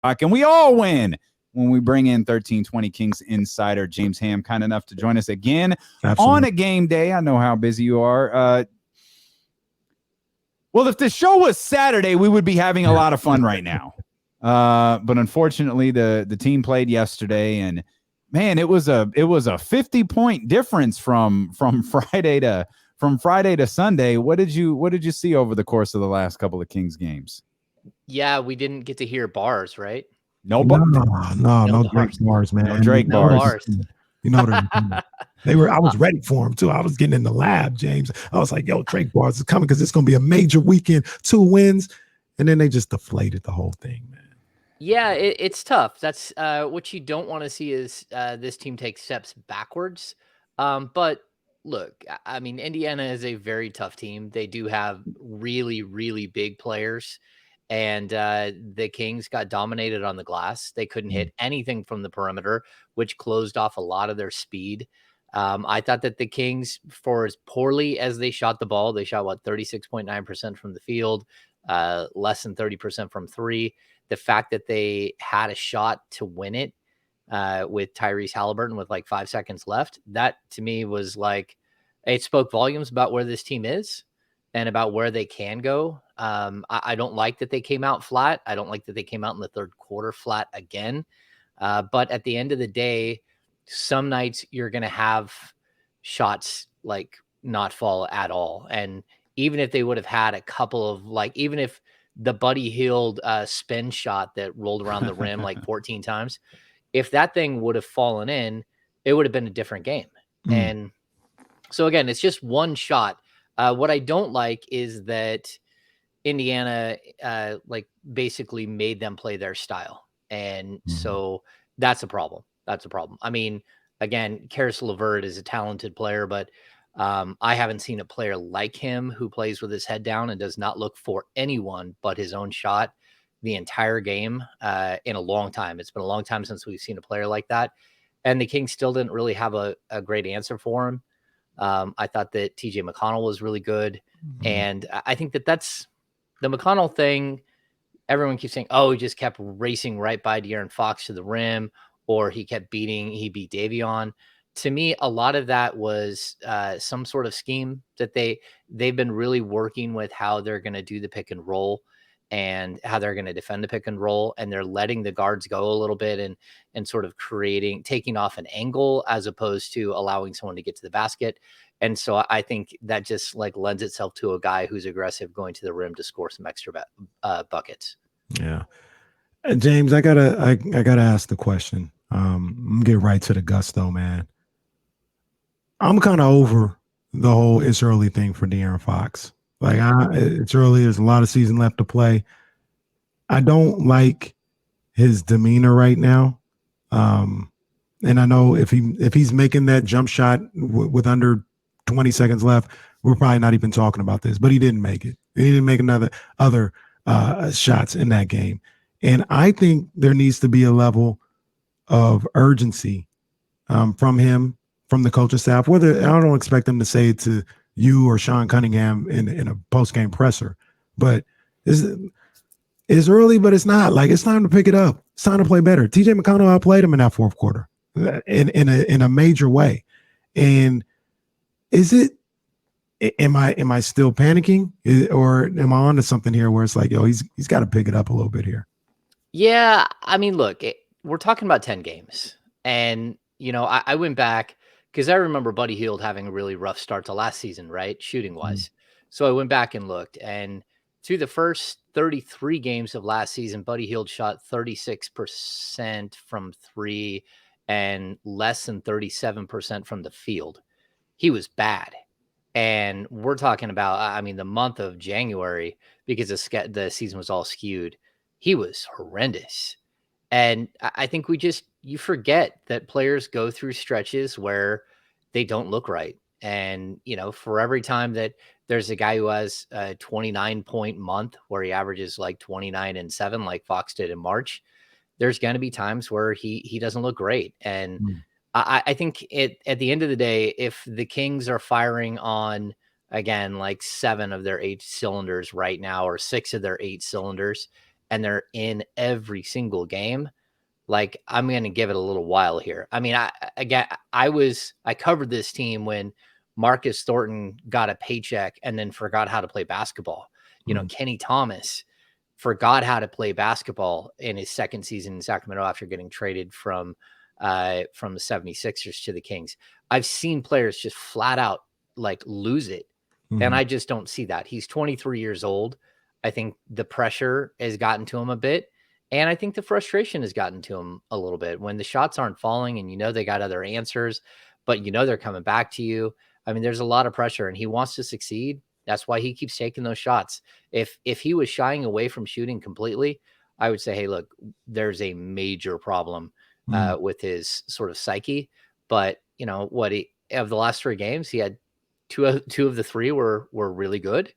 And we all win when we bring in 1320 Kings insider James Ham, kind enough to join us again on a game day. I know how busy you are. Well, if the show was Saturday, we would be having a lot of fun right now. But unfortunately, the team played yesterday, and man, it was a 50-point difference from Friday to Sunday. What did you see over the course of the last couple of Kings games? Yeah, we didn't get to hear bars, right? No Drake bars, man. No Drake bars. You know they were. I was ready for them too. I was getting in the lab, James. I was like, "Yo, Drake bars is coming because it's going to be a major weekend, 2 wins," and then they just deflated the whole thing, man. Yeah, it's tough. That's what you don't want to see is this team take steps backwards. But look, I mean, Indiana is a very tough team. They do have really, really big players. And the Kings got dominated on the glass. They couldn't hit anything from the perimeter, which closed off a lot of their speed. I thought that the Kings, for as poorly as they shot the ball, they shot, 36.9% from the field, less than 30% from three. The fact that they had a shot to win it with Tyrese Halliburton with 5 seconds left, that to me was it spoke volumes about where this team is and about where they can go. I don't like that they came out flat. I don't like that they came out in the third quarter flat again. But at the end of the day, some nights you're going to have shots not fall at all. And even if they would have had a couple of even if the Buddy Hield spin shot that rolled around the rim 14 times, if that thing would have fallen in, it would have been a different game. And so again, it's just one shot. What I don't like is that Indiana basically made them play their style. And so that's a problem. I mean, again, Karis LeVert is a talented player, but I haven't seen a player like him who plays with his head down and does not look for anyone but his own shot the entire game in a long time. It's been a long time since we've seen a player like that. And the Kings still didn't really have a great answer for him. I thought that TJ McConnell was really good. And I think that's the McConnell thing. Everyone keeps saying, oh, he just kept racing right by De'Aaron Fox to the rim, or he beat Davion. To me, a lot of that was some sort of scheme that they've been really working with how they're going to do the pick and roll and how they're going to defend the pick and roll. And they're letting the guards go a little bit and sort of taking off an angle as opposed to allowing someone to get to the basket. And so I think that just lends itself to a guy who's aggressive going to the rim to score some extra buckets. Yeah. James, I gotta ask the question. I'm gonna get right to the gusto, man. I'm kind of over the whole it's early thing for De'Aaron Fox. It's early. There's a lot of season left to play. I don't like his demeanor right now. And I know if he's making that jump shot with under 20 seconds left, we're probably not even talking about this, but he didn't make it. He didn't make other shots in that game. And I think there needs to be a level of urgency from him, from the coaching staff. I don't expect them to say it to you or Sean Cunningham in a post-game presser, but it's early, but it's not. It's time to pick it up. It's time to play better. TJ McConnell outplayed him in that fourth quarter in a major way. And am I still panicking, or am I onto something here where it's he's got to pick it up a little bit here? Yeah. I mean, look, we're talking about 10 games, and I went back because I remember Buddy Hield having a really rough start to last season, right? Shooting wise. So I went back and looked, and through the first 33 games of last season, Buddy Hield shot 36% from three and less than 37% from the field. He was bad. And we're talking about, the month of January, because the season was all skewed, he was horrendous. And I think you forget that players go through stretches where they don't look right. And, for every time that there's a guy who has a 29-point month where he averages 29 and 7, like Fox did in March, there's going to be times where he doesn't look great. And I think at the end of the day, if the Kings are firing on, again, 7 of their 8 cylinders right now, or 6 of their 8 cylinders, and they're in every single game, like, I'm going to give it a little while here. I mean, I covered this team when Marcus Thornton got a paycheck and then forgot how to play basketball. Kenny Thomas forgot how to play basketball in his second season in Sacramento after getting traded from the 76ers to the Kings. I've seen players just flat out like lose it. And I just don't see that. He's 23 years old. I think the pressure has gotten to him a bit. And I think the frustration has gotten to him a little bit when the shots aren't falling and they got other answers, but they're coming back to you. I mean, there's a lot of pressure and he wants to succeed. That's why he keeps taking those shots. If he was shying away from shooting completely, I would say, hey, look, there's a major problem with his sort of psyche. But of the last 3 games, he had two of the 3 were really good.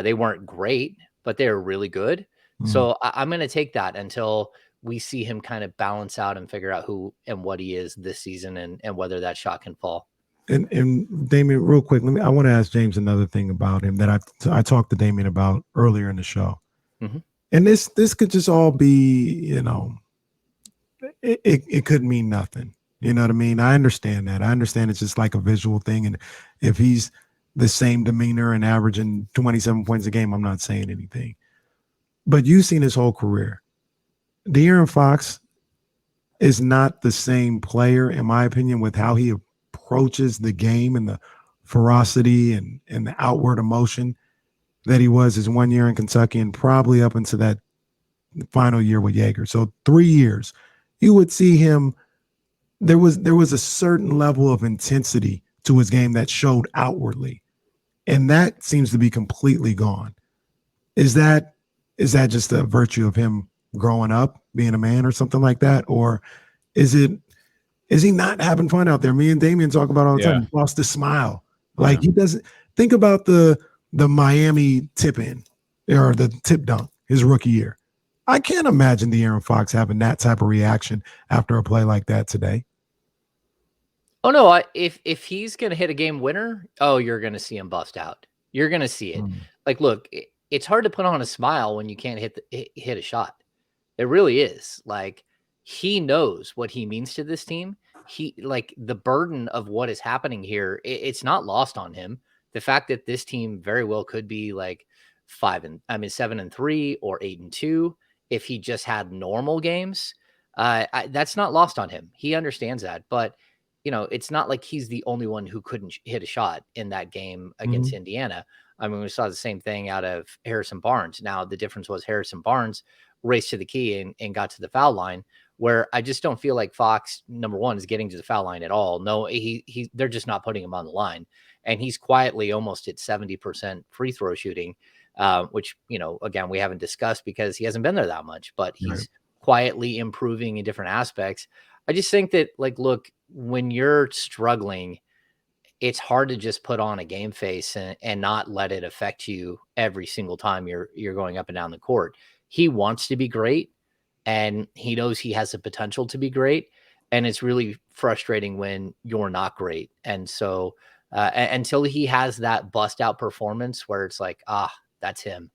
They weren't great, but they were really good. So I'm going to take that until we see him kind of balance out and figure out who and what he is this season and whether that shot can fall. And Damian, real quick, I want to ask James another thing about him that I talked to Damian about earlier in the show. And this could just all be, it could mean nothing. You know what I mean? I understand that. I understand it's just like a visual thing. And if he's the same demeanor and averaging 27 points a game, I'm not saying anything. But you've seen his whole career. De'Aaron Fox is not the same player, in my opinion, with how he approaches the game and the ferocity and the outward emotion that he was his 1 year in Kentucky and probably up into that final year with Jaeger. So 3 years, you would see him. There was a certain level of intensity to his game that showed outwardly, and that seems to be completely gone. Is that just a virtue of him growing up, being a man or something like that? Or is he not having fun out there? Me and Damian talk about all the time. He lost his smile. Like he doesn't think about the Miami tip in or the tip dunk his rookie year. I can't imagine De'Aaron Fox having that type of reaction after a play like that today. Oh no, if he's going to hit a game winner, you're going to see him bust out. You're going to see it. Like, look, it's hard to put on a smile when you can't hit a shot. It really is. Like, he knows what he means to this team. The burden of what is happening here, it's not lost on him. The fact that this team very well could be like 7-3 or 8-2 if he just had normal games. That's not lost on him. He understands that, but it's not like he's the only one who couldn't hit a shot in that game against Indiana. I mean, we saw the same thing out of Harrison Barnes. Now, the difference was Harrison Barnes raced to the key and got to the foul line, where I just don't feel like Fox, number one, is getting to the foul line at all. No, they're just not putting him on the line. And he's quietly almost at 70% free throw shooting, which, again, we haven't discussed because he hasn't been there that much, but he's quietly improving in different aspects. I just think that, look, when you're struggling, it's hard to just put on a game face and not let it affect you every single time you're going up and down the court. He wants to be great, and he knows he has the potential to be great. And it's really frustrating when you're not great. And so until he has that bust out performance where it's like, that's him,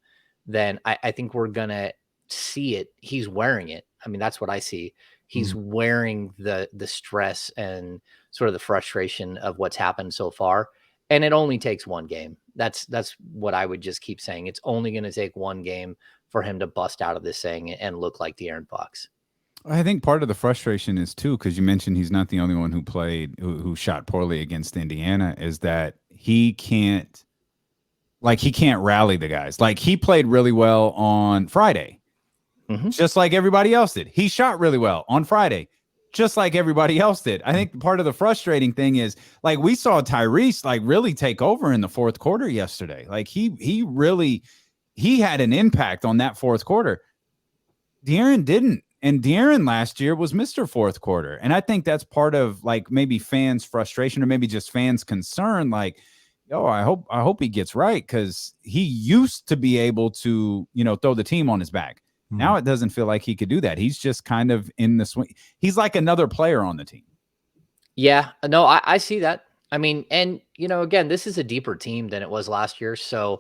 then I think we're going to see it. He's wearing it. I mean, that's what I see. He's wearing the stress and sort of the frustration of what's happened so far. And it only takes one game. That's what I would just keep saying. It's only going to take one game for him to bust out of this thing and look like De'Aaron Fox. I think part of the frustration is too, because you mentioned he's not the only one who shot poorly against Indiana, is that he can't rally the guys. Like, he played really well on Friday. Just like everybody else did. He shot really well on Friday, just like everybody else did. I think part of the frustrating thing is, like, we saw Tyrese really take over in the fourth quarter yesterday. Like, he had an impact on that fourth quarter. De'Aaron didn't. And De'Aaron last year was Mr. Fourth Quarter. And I think that's part of, like, maybe fans' frustration or maybe just fans' concern. Like, I hope he gets right, because he used to be able to, throw the team on his back. Now it doesn't feel like he could do that. He's just kind of in the swing. He's like another player on the team. Yeah, no, I see that. I mean, and, again, this is a deeper team than it was last year. So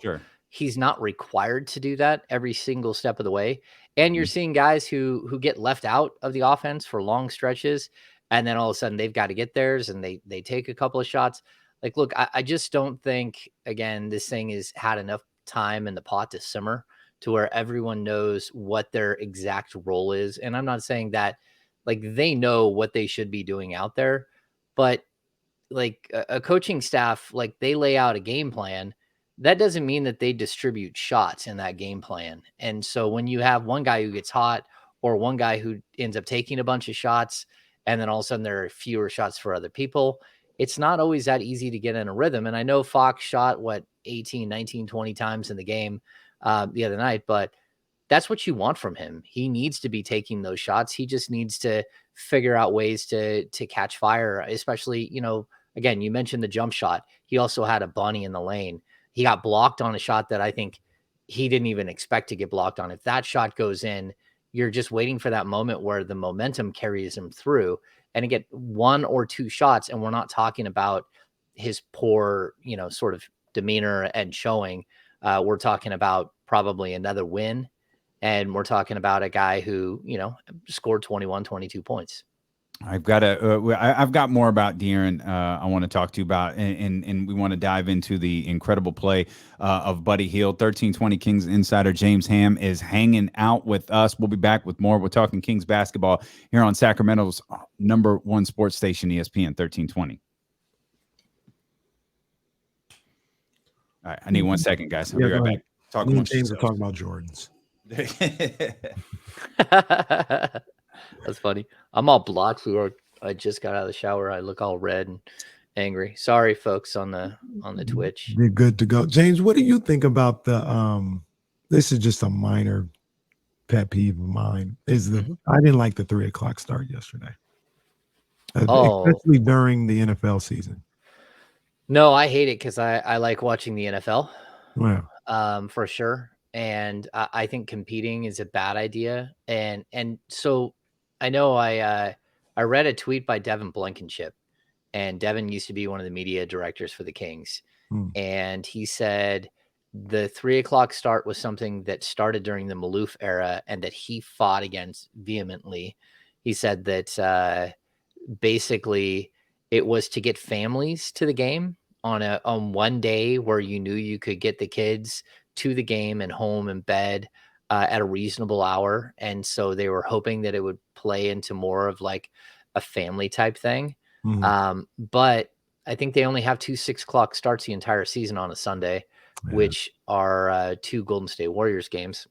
he's not required to do that every single step of the way. And you're seeing guys who get left out of the offense for long stretches, and then all of a sudden they've got to get theirs and they take a couple of shots. Like, look, I just don't think, again, this thing has had enough time in the pot to simmer to where everyone knows what their exact role is. And I'm not saying that like they know what they should be doing out there, but like a coaching staff, like they lay out a game plan. That doesn't mean that they distribute shots in that game plan. And so when you have one guy who gets hot or one guy who ends up taking a bunch of shots, and then all of a sudden there are fewer shots for other people, it's not always that easy to get in a rhythm. And I know Fox shot 18, 19, 20 times in the game the other night, but that's what you want from him. He needs to be taking those shots. He just needs to figure out ways to catch fire, especially, again, you mentioned the jump shot. He also had a bunny in the lane. He got blocked on a shot that I think he didn't even expect to get blocked on. If that shot goes in, you're just waiting for that moment where the momentum carries him through and get one or two shots. And we're not talking about his poor, sort of demeanor and showing. We're talking about probably another win. And we're talking about a guy who, scored 21, 22 points. I've got more about De'Aaron I want to talk to you about, and we want to dive into the incredible play of Buddy Hield. 1320 Kings insider James Ham is hanging out with us. We'll be back with more. We're talking Kings basketball here on Sacramento's #1 sports station, ESPN 1320. All right, I need 1 second, guys. I'll be right back. Talk amongst James are talking about Jordans. That's funny. I'm all blocked. I just got out of the shower. I look all red and angry. Sorry, folks on the Twitch. You're good to go. James, what do you think about the this is just a minor pet peeve of mine. I didn't like the 3:00 start yesterday. Especially during the NFL season. No, I hate it because I like watching the NFL. Wow. For sure. And I think competing is a bad idea. And so I know I read a tweet by Devin Blankenship, and Devin used to be one of the media directors for the Kings. And he said the 3:00 start was something that started during the Maloof era and that he fought against vehemently. He said that basically it was to get families to the game on one day where you knew you could get the kids to the game and home and bed at a reasonable hour. And so they were hoping that it would play into more of like a family type thing. But I think they only have 2 6:00 starts the entire season on a Sunday, which are 2 Golden State Warriors games.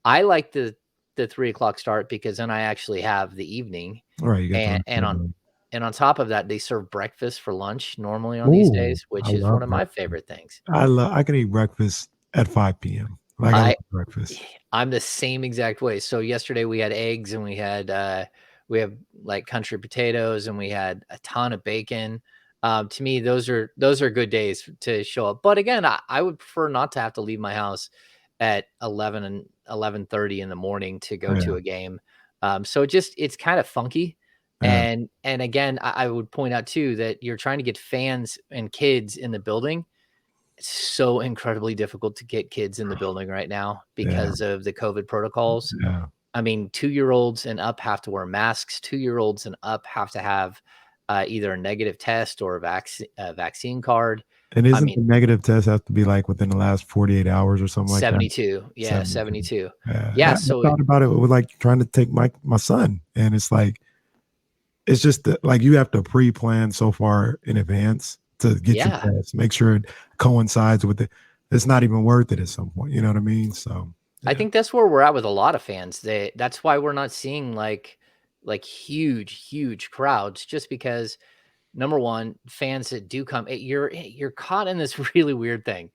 I like the 3:00 start because then I actually have the evening. Right. You got and on top of that, they serve breakfast for lunch normally on these days, which is one of my favorite things. I can eat breakfast at 5 p.m. I breakfast. I'm the same exact way. So yesterday we had eggs and we have like country potatoes and we had a ton of bacon. To me, those are good days to show up. But again, I would prefer not to have to leave my house at 11 and 11:30 in the morning to go to a game. So it's kind of funky. And again, I would point out too that you're trying to get fans and kids in the building. It's so incredibly difficult to get kids in the building right now because of the COVID protocols. I mean, 2-year-olds and up have to wear masks. 2-year-olds and up have to have either a negative test or a vaccine card. And the negative test have to be like within the last 48 hours or something like 72. that? Yeah, 72. Yeah. So I thought about it with like trying to take my son, and it's like, it's just that, like, you have to pre-plan so far in advance to get your test. Make sure it coincides with it. It's not even worth it at some point. You know what I mean? So I think that's where we're at with a lot of fans. That's why we're not seeing like huge crowds, just because number one, fans that do come, you're caught in this really weird thing.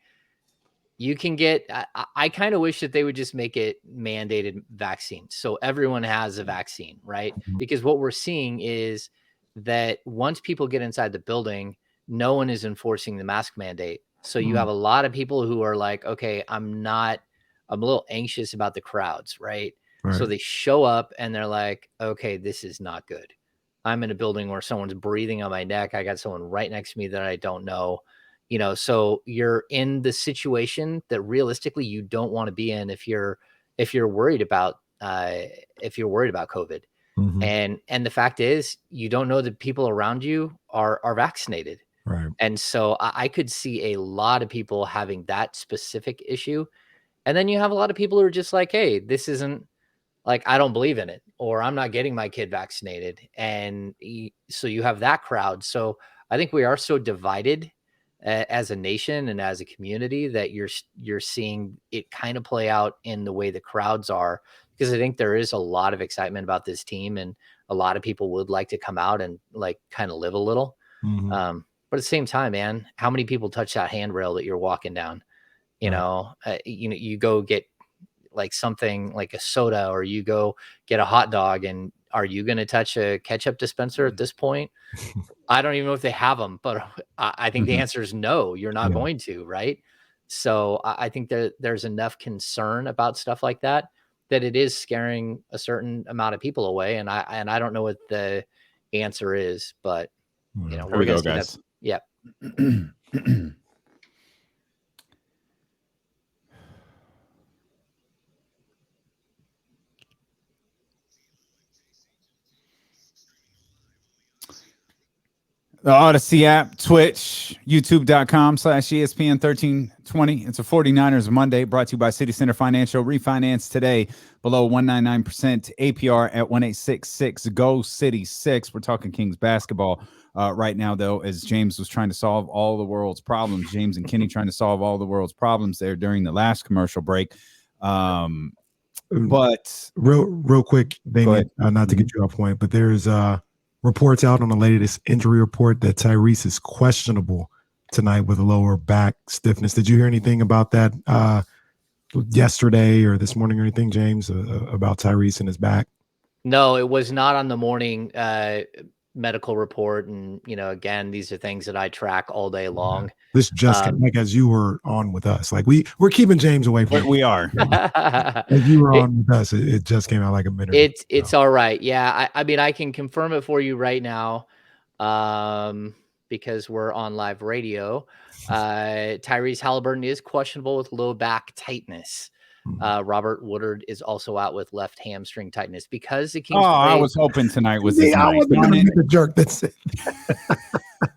You can get, I kind of wish that they would just make it mandated vaccine. So everyone has a vaccine, right? Because what we're seeing is that once people get inside the building, no one is enforcing the mask mandate. So you have a lot of people who are like, okay, I'm a little anxious about the crowds, right? So they show up and they're like, okay, this is not good. I'm in a building where someone's breathing on my neck. I got someone right next to me that I don't know. So you're in the situation that realistically you don't want to be in if you're worried about if you're worried about COVID. Mhm. And the fact is, you don't know that people around you are vaccinated. Right. And so I could see a lot of people having that specific issue. And then you have a lot of people who are just like, hey, this isn't like, I don't believe in it, or I'm not getting my kid vaccinated. And so you have that crowd. So I think we are so divided as a nation and as a community that you're seeing it kind of play out in the way the crowds are, because I think there is a lot of excitement about this team, and a lot of people would like to come out and like kind of live a little. Mhm. But at the same time, man, how many people touch that handrail that you're walking down? Right. You go get like something like a soda, or you go get a hot dog, and are you going to touch a ketchup dispenser at this point? I don't even know if they have them, but I think the Mhm. answer is no, you're not Yeah. going to, right? So I think that there's enough concern about stuff like that it is scaring a certain amount of people away. And I don't know what the answer is, but Yeah. Here we're we going go, to see that. guys. Yeah. The Odyssey app, Twitch, youtube.com/ESPN 1320. It's a 49ers Monday, brought to you by City Center Financial. Refinance today below 199%, APR at 1866. Go City 6. We're talking Kings basketball right now, though, as James was trying to solve all the world's problems. James and Kenny trying to solve all the world's problems there during the last commercial break. But real quick, Damien, not to get you off point, but there's reports out on the latest injury report that Tyrese is questionable tonight with a lower back stiffness. Did you hear anything about that yesterday or this morning or anything, James, about Tyrese and his back? No, it was not on the morning medical report. And, again, these are things that I track all day long. This just came, like, as you were on with us, like we're keeping James away from we are. As you were on with us, it just came out like a minute. It's all right. Yeah, I mean, I can confirm it for you right now, because we're on live radio. Tyrese Halliburton is questionable with low back tightness. Robert Woodard is also out with left hamstring tightness because the Kings. I was hoping tonight was his I night. wasn't going to be the jerk that said.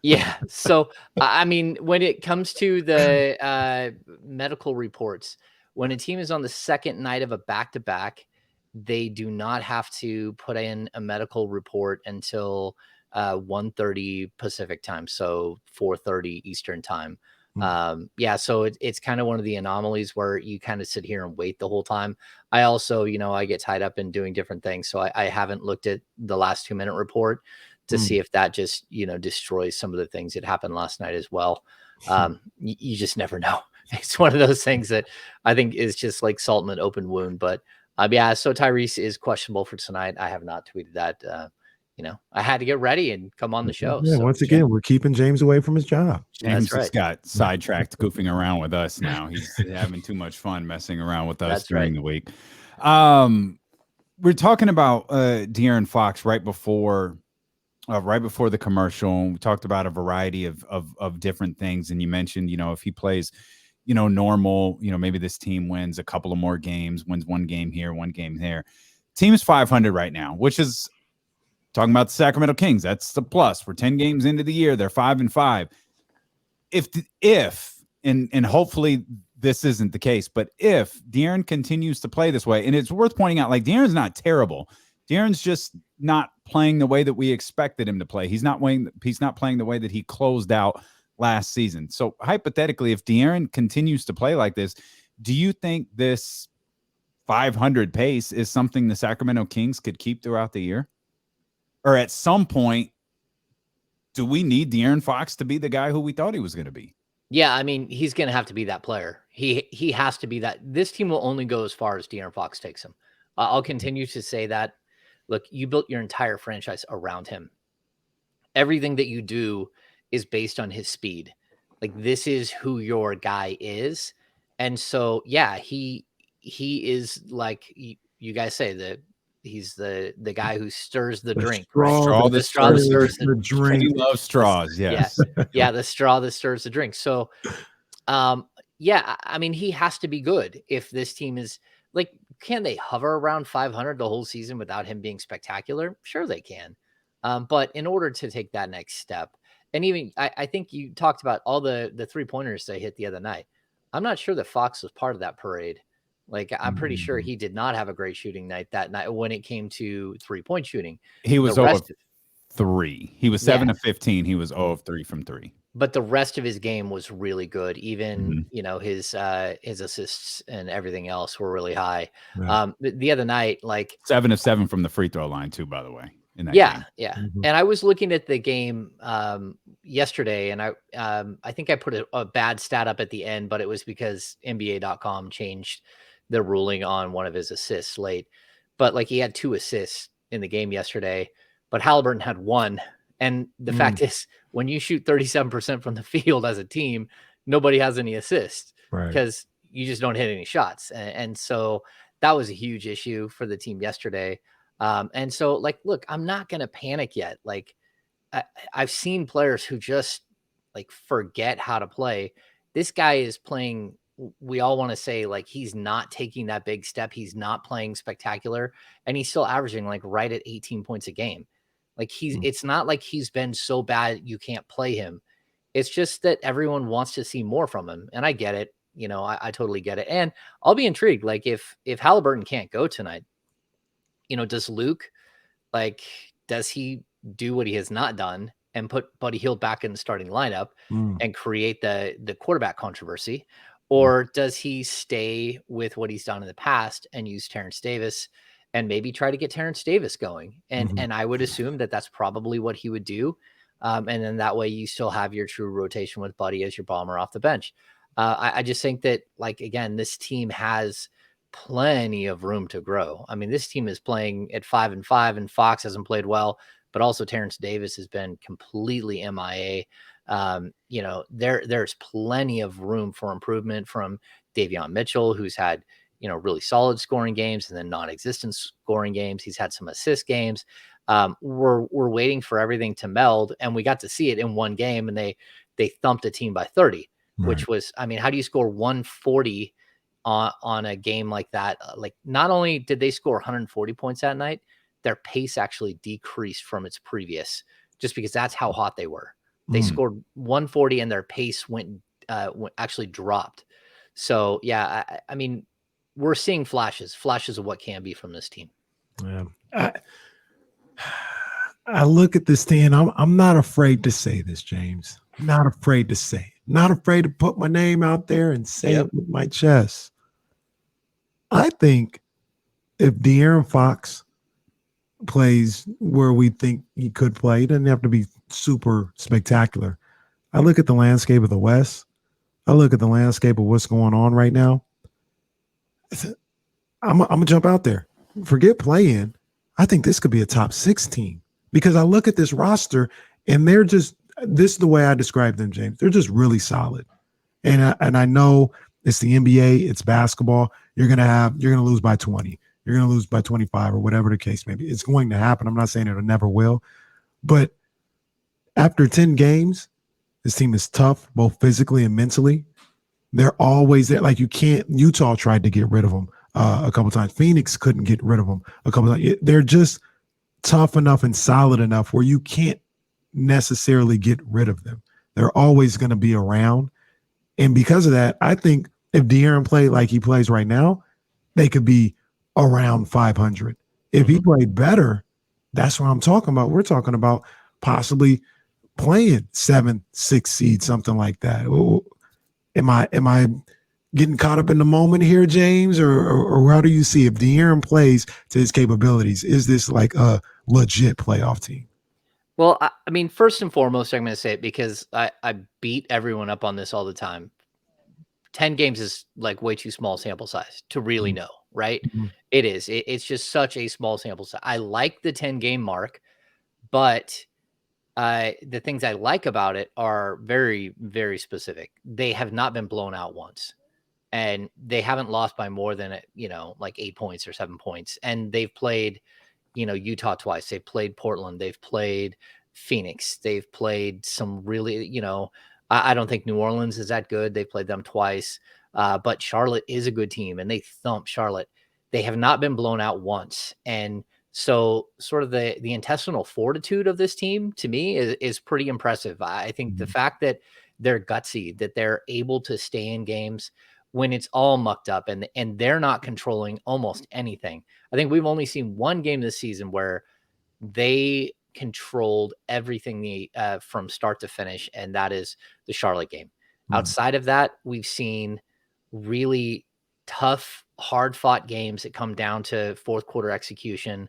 Yeah. So, I mean, when it comes to the medical reports, when a team is on the second night of a back-to-back, they do not have to put in a medical report until 1:30 Pacific time, so 4:30 Eastern time. So it's kind of one of the anomalies where you kind of sit here and wait the whole time. I also, I get tied up in doing different things, so I haven't looked at the last 2-minute report to see if that just, destroys some of the things that happened last night as well. You just never know. It's one of those things that I think is just like salt in an open wound. But so Tyrese is questionable for tonight. I have not tweeted that. I had to get ready and come on the show. Yeah, so, once again, we're keeping James away from his job. James just got sidetracked goofing around with us now. He's having too much fun messing around with us during the week. We're talking about De'Aaron Fox right before the commercial. We talked about a variety of different things, and you mentioned, if he plays, normal, maybe this team wins a couple of more games, wins one game here, one game there. Team is 500 right now, which is talking about the Sacramento Kings. That's the plus. We're 10 games into the year. They're 5-5. If and hopefully this isn't the case, but if De'Aaron continues to play this way, and it's worth pointing out, like, De'Aaron's not terrible. De'Aaron's just not playing the way that we expected him to play. He's not playing the way that he closed out last season. So hypothetically, if De'Aaron continues to play like this, do you think this 500 pace is something the Sacramento Kings could keep throughout the year? Or at some point, do we need De'Aaron Fox to be the guy who we thought he was going to be? Yeah, I mean, he's going to have to be that player. He has to be that. This team will only go as far as De'Aaron Fox takes him. I'll continue to say that. Look, you built your entire franchise around him. Everything that you do is based on his speed. Like, this is who your guy is. And so, yeah, he is, like you guys say, he's the guy who stirs the drink. The straw that stirs the drink. He loves straws. Yes. Yeah, the straw that stirs the drink. So, I mean, he has to be good if this team is like, can they hover around 500 the whole season without him being spectacular? Sure, they can. But in order to take that next step, and even I think you talked about all the 3-pointers they hit the other night. I'm not sure that Fox was part of that parade. Like, I'm pretty sure he did not have a great shooting night that night when it came to 3-point shooting. He was The 0 rest of 3. He was 7 of 15. He was 0 of 3 from 3. But the rest of his game was really good. Even, Mhm. you know, his assists and everything else were really high. Yeah. The other night, like 7 of 7 from the free throw line too, by the way, in that yeah, game. yeah. Mhm. And I was looking at the game yesterday, and I think I put a bad stat up at the end, but it was because NBA.com changed the ruling on one of his assists late. But like, he had 2 assists in the game yesterday, but Halliburton had 1. And the fact is, when you shoot 37% from the field as a team, nobody has any assists Right. because you just don't hit any shots. And so that was a huge issue for the team yesterday. And so, like, look, I'm not going to panic yet. Like, I've seen players who just like forget how to play. This guy is playing. We all want to say like he's not taking that big step. He's not playing spectacular, and he's still averaging like right at 18 points a game. Like, it's not like he's been so bad you can't play him. It's just that everyone wants to see more from him, and I get it. You know, I totally get it, and I'll be intrigued. Like, if Halliburton can't go tonight, you know, does Luke, like, does he do what he has not done and put Buddy Hield back in the starting lineup and create the quarterback controversy? Or does he stay with what he's done in the past and use Terrence Davis and maybe try to get Terrence Davis going? And I would assume that that's probably what he would do. And then that way you still have your true rotation with Buddy as your bomber off the bench. I just think that, like, again, this team has plenty of room to grow. I mean, this team is playing at 5-5, and Fox hasn't played well, but also Terrence Davis has been completely MIA. You know, there's plenty of room for improvement from Davion Mitchell, who's had, you know, really solid scoring games and then non-existent scoring games. He's had some assist games. We're waiting for everything to meld, and we got to see it in one game, and they thumped a team by 30, which was, I mean, how do you score 140 on a game like that? Like, not only did they score 140 points that night, their pace actually decreased from its previous, just because that's how hot they were. They scored 140 and their pace went actually dropped. So yeah, I mean, we're seeing flashes of what can be from this team. Yeah. I look at this team. I'm not afraid to say this, James. I'm not afraid to say it. Not afraid to put my name out there and say it with my chest. I think if De'Aaron Fox plays where we think he could play, he doesn't have to be super spectacular. I look at the landscape of the West. I look at the landscape of what's going on right now. I'm going to jump out there. Forget play-in. I think this could be a top 6 team, because I look at this roster and they're just, this is the way I describe them, James. They're just really solid. And I know it's the NBA, it's basketball. You're going to lose by 20. You're going to lose by 25 or whatever the case may be. It's going to happen. I'm not saying it never will. But after 10 games, this team is tough, both physically and mentally. They're always there. Like, you can't, Utah tried to get rid of them a couple times. Phoenix couldn't get rid of them a couple times. They're just tough enough and solid enough where you can't necessarily get rid of them. They're always going to be around. And because of that, I think if De'Aaron played like he plays right now, they could be around 500. If he played better, that's what I'm talking about. We're talking about possibly playing 7, 6 seed, something like that. Am I getting caught up in the moment here, James, or how do you see if De'Aaron plays to his capabilities? Is this like a legit playoff team? Well, I mean, first and foremost, I'm going to say it because I beat everyone up on this all the time. 10 games is like way too small sample size to really know, right? It is. It's just such a small sample size. I like the 10-game mark, but the things I like about it are very, very specific. They have not been blown out once, and they haven't lost by more than, you know, like 8 points or 7 points. And they've played, you know, Utah twice. They've played Portland. They've played Phoenix. They've played some really, you know, I don't think New Orleans is that good. They played them twice. But Charlotte is a good team, and they thumped Charlotte. They have not been blown out once. And so sort of the intestinal fortitude of this team to me is pretty impressive. I think the fact that they're gutsy, that they're able to stay in games when it's all mucked up and they're not controlling almost anything. I think we've only seen one game this season where they controlled everything from start to finish, and that is the Charlotte game. Outside of that, we've seen really tough, hard-fought games that come down to fourth quarter execution.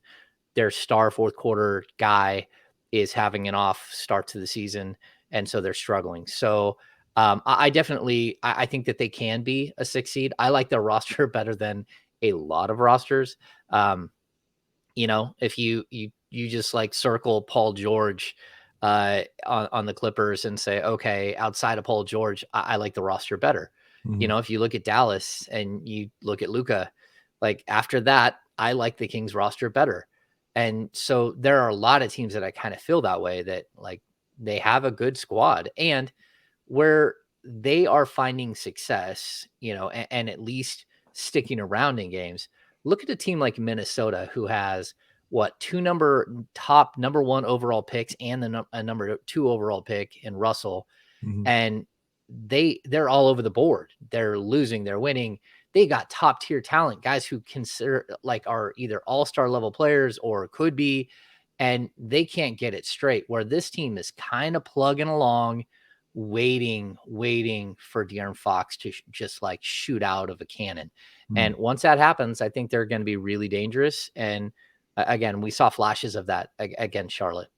Their star fourth quarter guy is having an off start to the season, and so they're struggling. So I definitely think that they can be a 6 seed. I like their roster better than a lot of rosters. If you just like circle Paul George on the Clippers and say, okay, outside of Paul George, I like the roster better. If you look at Dallas and you look at Luka, like after that, I like the Kings roster better. And so there are a lot of teams that I kind of feel that way, that like they have a good squad and where they are finding success, and at least sticking around in games. Look at a team like Minnesota, who has two top number 1 overall picks and the number 2 overall pick in Russell. And they're all over the board. They're losing, they're winning. They got top tier talent, guys who are either all-star level players or could be, and they can't get it straight, where this team is kind of plugging along, waiting for De'Aaron Fox to just like shoot out of a cannon. And once that happens, I think they're going to be really dangerous. And again, we saw flashes of that against Charlotte.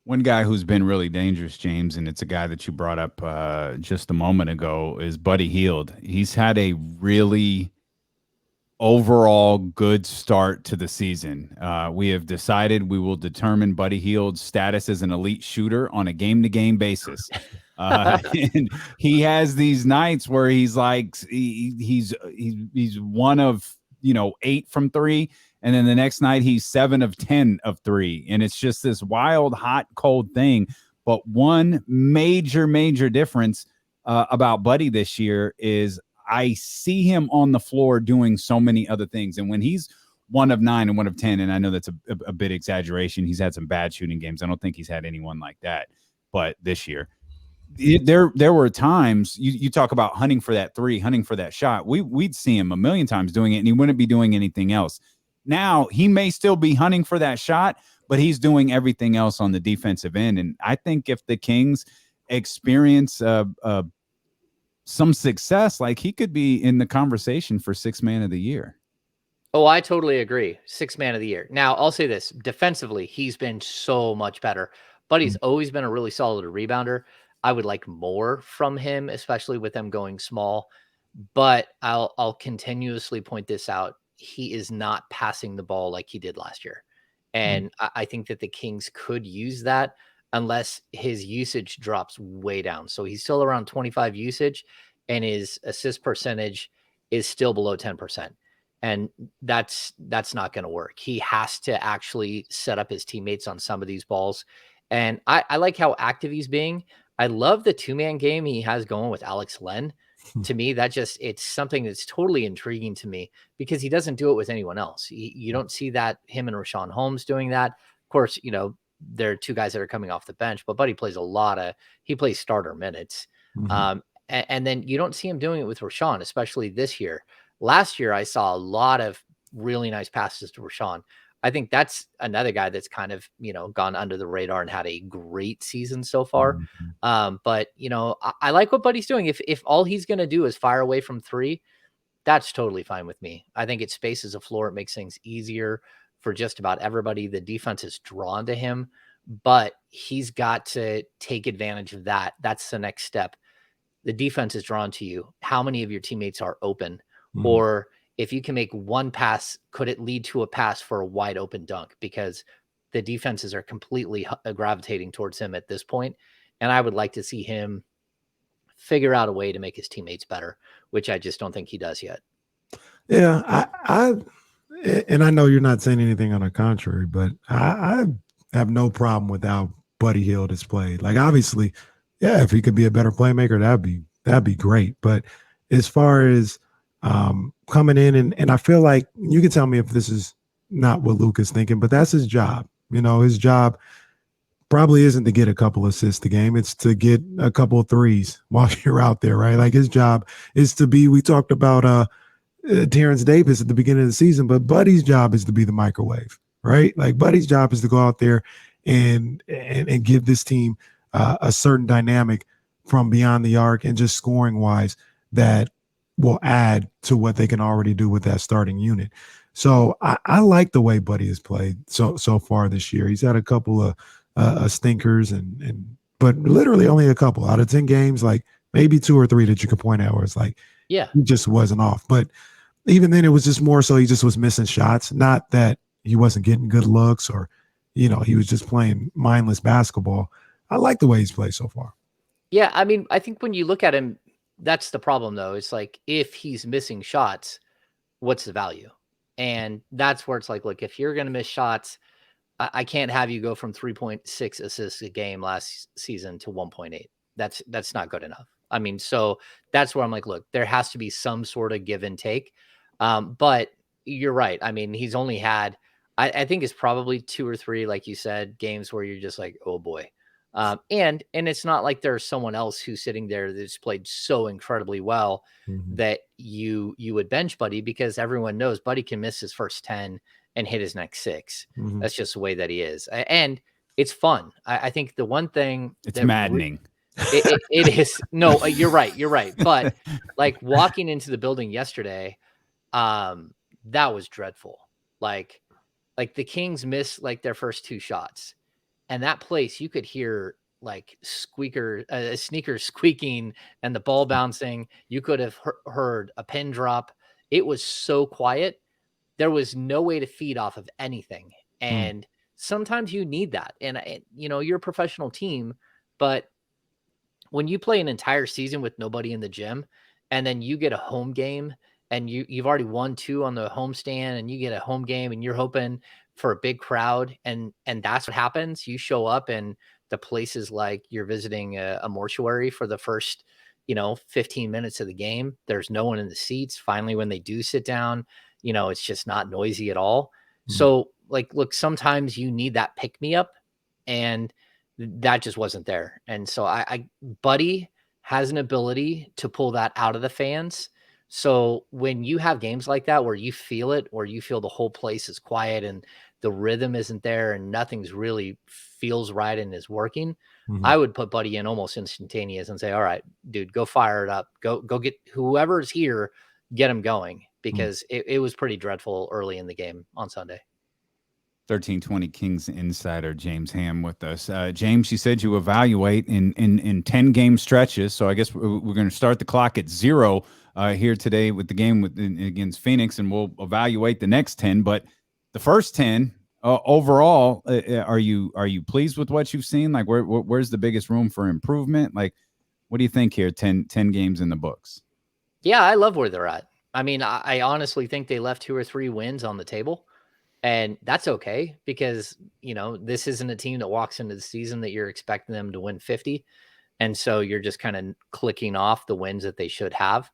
One guy who's been really dangerous, James, and it's a guy that you brought up just a moment ago, is Buddy Hield. He's had a really overall good start to the season. We have decided we will determine Buddy Hield's status as an elite shooter on a game-to-game basis. And he has these nights where he's like he's 1 of 8 from 3. And then the next night he's 7 of 10 of 3. And it's just this wild, hot, cold thing. But one major difference about Buddy this year is I see him on the floor doing so many other things. And when he's 1 of 9 and 1 of 10, and I know that's a bit exaggeration, he's had some bad shooting games. I don't think he's had anyone like that. But this year, there were times you talk about hunting for that 3, hunting for that shot. We'd see him a million times doing it, and he wouldn't be doing anything else. Now he may still be hunting for that shot, but he's doing everything else on the defensive end. And I think if the Kings experience some success, like he could be in the conversation for 6th man of the year. Oh, I totally agree. 6th man of the year. Now I'll say this, defensively, he's been so much better, but he's always been a really solid rebounder. I would like more from him, especially with them going small, but I'll continuously point this out. He is not passing the ball like he did last year. And I think that the Kings could use that unless his usage drops way down. So he's still around 25 usage and his assist percentage is still below 10%. And that's not going to work. He has to actually set up his teammates on some of these balls. And I like how active he's being. I love the 2-man game he has going with Alex Len. To me, it's something that's totally intriguing to me because he doesn't do it with anyone else. You don't see that him and Rashawn Holmes doing that. Of course, there are 2 guys that are coming off the bench, but Buddy plays he plays starter minutes. And then you don't see him doing it with Rashawn, especially this year. Last year, I saw a lot of really nice passes to Rashawn. I think that's another guy that's kind of, gone under the radar and had a great season so far. But, I like what Buddy's doing. If all he's going to do is fire away from 3, that's totally fine with me. I think it spaces the floor. It makes things easier for just about everybody. The defense is drawn to him, but he's got to take advantage of that. That's the next step. The defense is drawn to you. How many of your teammates are open? Or if you can make one pass, could it lead to a pass for a wide open dunk? Because the defenses are completely gravitating towards him at this point. And I would like to see him figure out a way to make his teammates better, which I just don't think he does yet. Yeah. And I know you're not saying anything on the contrary, but I have no problem with how Buddy Hield has played. Like, obviously, yeah, if he could be a better playmaker, that'd be great. But as far as coming in. And I feel like you can tell me if this is not what Luke is thinking, but that's his job. His job probably isn't to get a couple assists a game. It's to get a couple of threes while you're out there, right? Like his job is to be, we talked about Terrence Davis at the beginning of the season, but Buddy's job is to be the microwave, right? Like Buddy's job is to go out there and give this team a certain dynamic from beyond the arc and just scoring wise that will add to what they can already do with that starting unit. So I like the way Buddy has played so far this year. He's had a couple of stinkers but literally only a couple out of 10 games, like maybe 2 or 3 that you could point out where it's like, yeah, he just wasn't off. But even then, it was just more so he just was missing shots. Not that he wasn't getting good looks or, he was just playing mindless basketball. I like the way he's played so far. Yeah, I mean, I think when you look at him, that's the problem, though. It's like if he's missing shots, what's the value? And that's where it's like, look, if you're going to miss shots, I can't have you go from 3.6 assists a game last season to 1.8. That's not good enough. I mean, so that's where I'm like, look, there has to be some sort of give and take. But you're right. I mean, he's only had, I think it's probably 2 or 3, like you said, games where you're just like, oh boy. And it's not like there's someone else who's sitting there that's played so incredibly well that you would bench Buddy, because everyone knows Buddy can miss his first 10 and hit his next 6. That's just the way that he is. And it's fun. I think the one thing it's maddening. It is. No, you're right. You're right. But like walking into the building yesterday, that was dreadful. Like the Kings missed like their first 2 shots, and that place you could hear like sneakers squeaking and the ball bouncing. You could have heard a pin drop. It was so quiet. There was no way to feed off of anything. And sometimes you need that. And you're a professional team, but when you play an entire season with nobody in the gym and then you get a home game and you've already won 2 on the homestand and you get a home game and you're hoping for a big crowd and that's what happens. You show up and the place is like you're visiting a mortuary for the first, 15 minutes of the game. There's no one in the seats. Finally, when they do sit down, it's just not noisy at all. So like, look, sometimes you need that pick me up, and that just wasn't there. And so Buddy has an ability to pull that out of the fans. So when you have games like that, where you feel it, or you feel the whole place is quiet and the rhythm isn't there and nothing's really feels right and is working, I would put Buddy in almost instantaneous and say, all right, dude, go fire it up. Go get whoever's here, get him going, because it was pretty dreadful early in the game on Sunday. 1320 Kings insider James Ham with us. James, you said you evaluate in 10 game stretches. So I guess we're going to start the clock at 0 here today with the game against Phoenix, and we'll evaluate the next 10. But the first 10 overall, are you pleased with what you've seen? Like where's the biggest room for improvement? Like, what do you think here? 10 games in the books. Yeah, I love where they're at. I mean, I honestly think they left 2 or 3 wins on the table. And that's okay, because, this isn't a team that walks into the season that you're expecting them to win 50. And so you're just kind of clicking off the wins that they should have.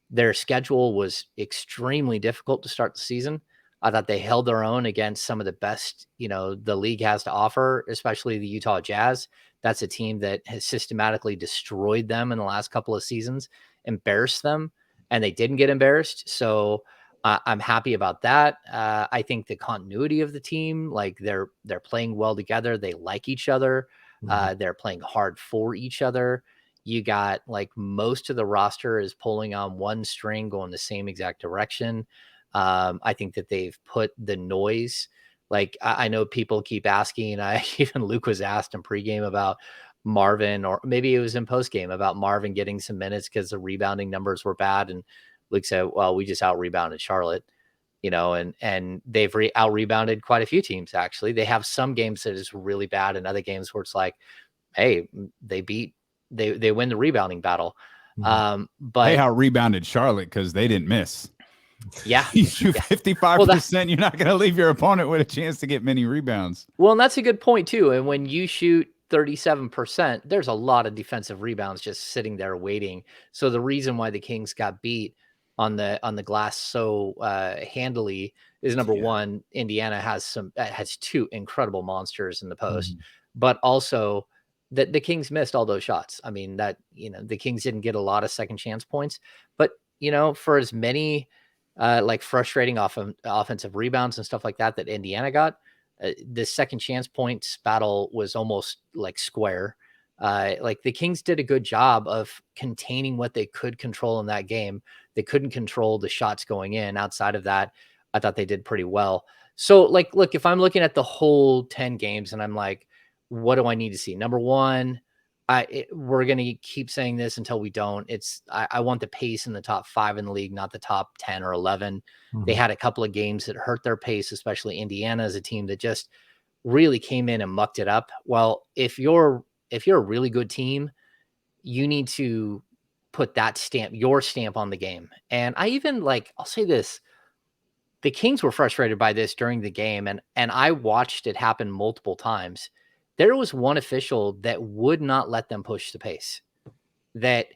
Their schedule was extremely difficult to start the season. I thought they held their own against some of the best, the league has to offer, especially the Utah Jazz. That's a team that has systematically destroyed them in the last couple of seasons, embarrassed them, and they didn't get embarrassed. So I'm happy about that. I think the continuity of the team, like they're playing well together. They like each other. They're playing hard for each other. You got like most of the roster is pulling on one string, going the same exact direction. I think that they've put the noise. Like I know people keep asking. Even Luke was asked in pregame about Marvin, or maybe it was in postgame, about Marvin getting some minutes because the rebounding numbers were bad, and Luke said, well, we just out-rebounded Charlotte, and they've out-rebounded quite a few teams, actually. They have some games that is really bad and other games where it's like, hey, they win the rebounding battle. But they out-rebounded Charlotte because they didn't miss. Yeah. You shoot 55%, you're not going to leave your opponent with a chance to get many rebounds. Well, and that's a good point, too. And when you shoot 37%, there's a lot of defensive rebounds just sitting there waiting. So the reason why the Kings got beat on the glass so handily is number one. Indiana has two incredible monsters in the post, but also that the Kings missed all those shots. I mean, that, the Kings didn't get a lot of second chance points, but for as many like frustrating offensive rebounds and stuff like that Indiana got, the second chance points battle was almost like square. Like the Kings did a good job of containing what they could control in that game. They couldn't control the shots going in. Outside of that, I thought they did pretty well. So, like, look, if I'm looking at the whole 10 games and I'm like, what do I need to see? Number one, we're going to keep saying this until we don't. I want the pace in the top 5 in the league, not the top 10 or 11. They had a couple of games that hurt their pace, especially Indiana as a team that just really came in and mucked it up. Well, if you're a really good team, you need to put your stamp on the game. And I'll say this, the Kings were frustrated by this during the game, and I watched it happen multiple times. There was one official that would not let them push the pace. That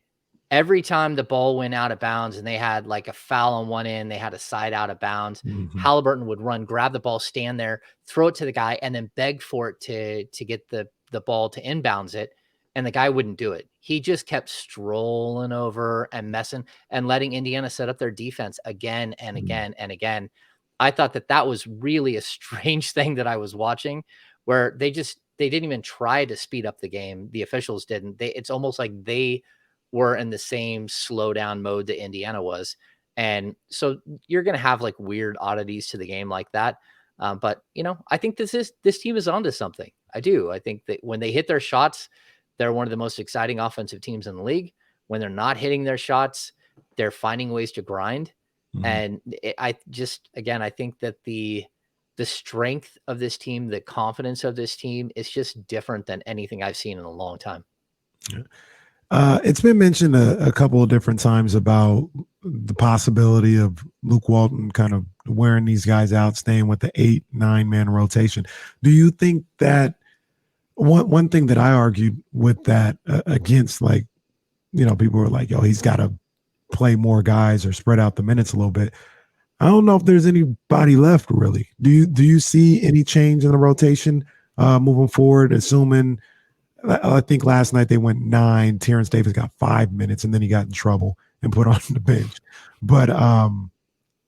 every time the ball went out of bounds and they had like a foul on one end, they had a side out of bounds, Halliburton would run, grab the ball, stand there, throw it to the guy, and then beg for it to get the ball to inbounds it. And the guy wouldn't do it. He just kept strolling over and messing and letting Indiana set up their defense again and again and again. I thought that was really a strange thing that I was watching, where they didn't even try to speed up the game. The officials didn't. It's almost like they were in the same slow down mode that Indiana was. And so you're going to have like weird oddities to the game like that. But I think this team is onto something. I do. I think that when they hit their shots, they're one of the most exciting offensive teams in the league. When they're not hitting their shots, they're finding ways to grind. And I think that the strength of this team, the confidence of this team is just different than anything I've seen in a long time. It's been mentioned a couple of different times about the possibility of Luke Walton kind of wearing these guys out, staying with the 8-9 man rotation. Do you think that one thing that I argued with that against, like, people were like, yo, he's got to play more guys or spread out the minutes a little bit. I don't know if there's anybody left really. Do you see any change in the rotation moving forward, assuming I think last night they went 9. Terrence Davis got 5 minutes and then he got in trouble and put on the bench. But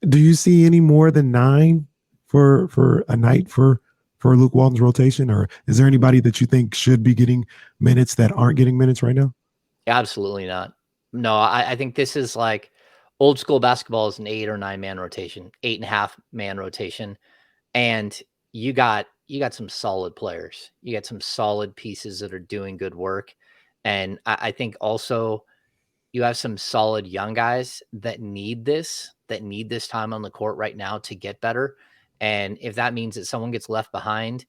do you see any more than 9 for a night for Luke Walton's rotation? Or is there anybody that you think should be getting minutes that aren't getting minutes right now? Absolutely not. No, I think this is like old school basketball is an 8 or 9 man rotation, 8.5 man rotation. And you got some solid players. You got some solid pieces that are doing good work. And I think also you have some solid young guys that need this time on the court right now to get better. And if that means that someone gets left behind,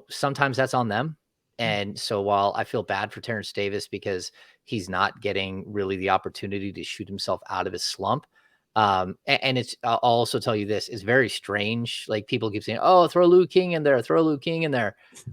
sometimes that's on them. And so while I feel bad for Terrence Davis because he's not getting really the opportunity to shoot himself out of his slump, and I'll also tell you this, it's very strange. Like people keep saying, oh, throw Lou King in there.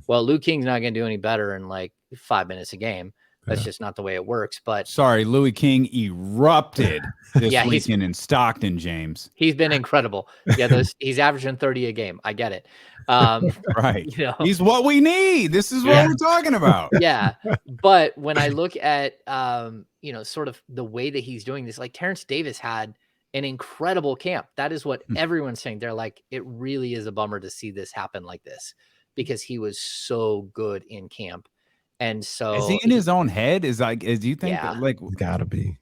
Well, Lou King's not going to do any better in like 5 minutes a game. That's just not the way it works. But sorry, Louis King erupted this weekend in Stockton, James. He's been incredible. Yeah, he's averaging 30 a game. I get it. Right. He's what we need. This is what we're talking about. Yeah. But when I look at sort of the way that he's doing this, like Terrence Davis had an incredible camp. That is what everyone's saying. They're like, it really is a bummer to see this happen like this because he was so good in camp. And so is he in his own head? Do you think he's gotta be?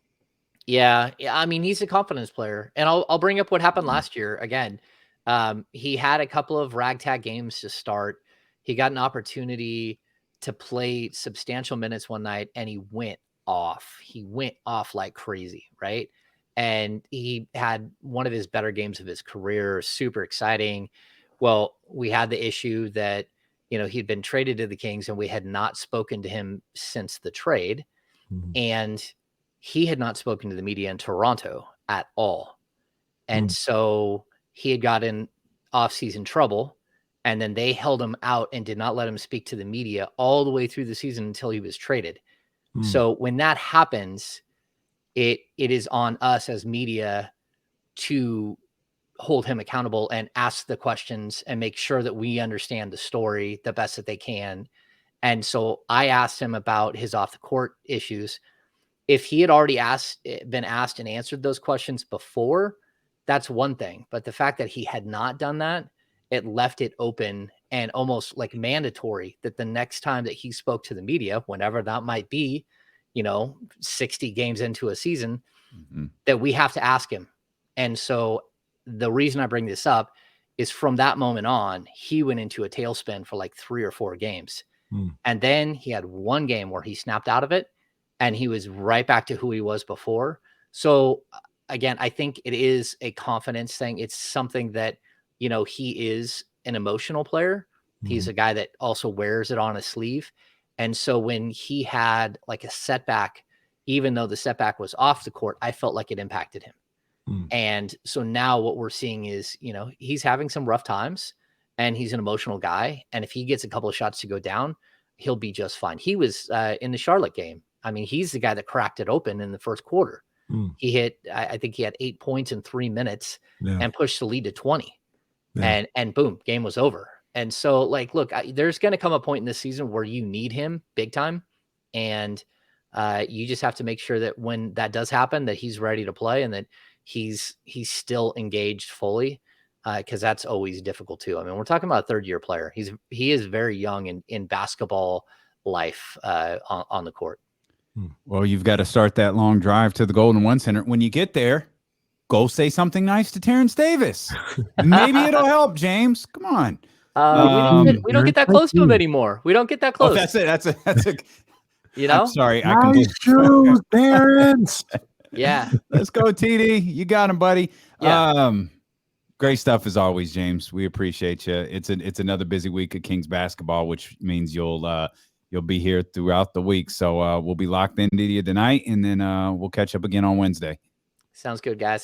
Yeah. I mean, he's a confidence player. And I'll bring up what happened last year again. He had a couple of ragtag games to start. He got an opportunity to play substantial minutes one night and he went off. He went off like crazy, right? And he had one of his better games of his career, super exciting. Well, we had the issue that, he'd been traded to the Kings and we had not spoken to him since the trade. And he had not spoken to the media in Toronto at all. And so he had got in off-season trouble, and then they held him out and did not let him speak to the media all the way through the season until he was traded. So when that happens, it is on us as media to hold him accountable and ask the questions and make sure that we understand the story the best that they can. And so I asked him about his off the court issues. If he had already been asked and answered those questions before, that's one thing. But the fact that he had not done that, it left it open and almost like mandatory that the next time that he spoke to the media, whenever that might be, 60 games into a season, that we have to ask him. And so the reason I bring this up is from that moment on, he went into a tailspin for like 3 or 4 games. And then he had one game where he snapped out of it and he was right back to who he was before. So again, I think it is a confidence thing. It's something that, he is an emotional player. He's a guy that also wears it on his sleeve. And so when he had like a setback, even though the setback was off the court, I felt like it impacted him. And so now what we're seeing is, he's having some rough times and he's an emotional guy. And if he gets a couple of shots to go down, he'll be just fine. He was in the Charlotte game. I mean, he's the guy that cracked it open in the first quarter. He hit, I think he had 8 points in 3 minutes and pushed the lead to 20. And boom, game was over. And so like, look, there's going to come a point in this season where you need him big time. And you just have to make sure that when that does happen, that he's ready to play and that he's still engaged fully. Because that's always difficult too. I mean, we're talking about a 3rd-year player. He is very young in basketball life on the court. Well, you've got to start that long drive to the Golden One Center. When you get there, go say something nice to Terrence Davis. Maybe it'll help, James. Come on. We don't get that close to him anymore. We don't get that close. Oh, that's it. That's a. I'm sorry. Nice shoes, Terrence. Yeah. Let's go, TD. You got him, buddy. Yeah. Great stuff as always, James. We appreciate you. It's another busy week of Kings basketball, which means you'll be here throughout the week. So we'll be locked into you tonight, and then we'll catch up again on Wednesday. Sounds good, guys.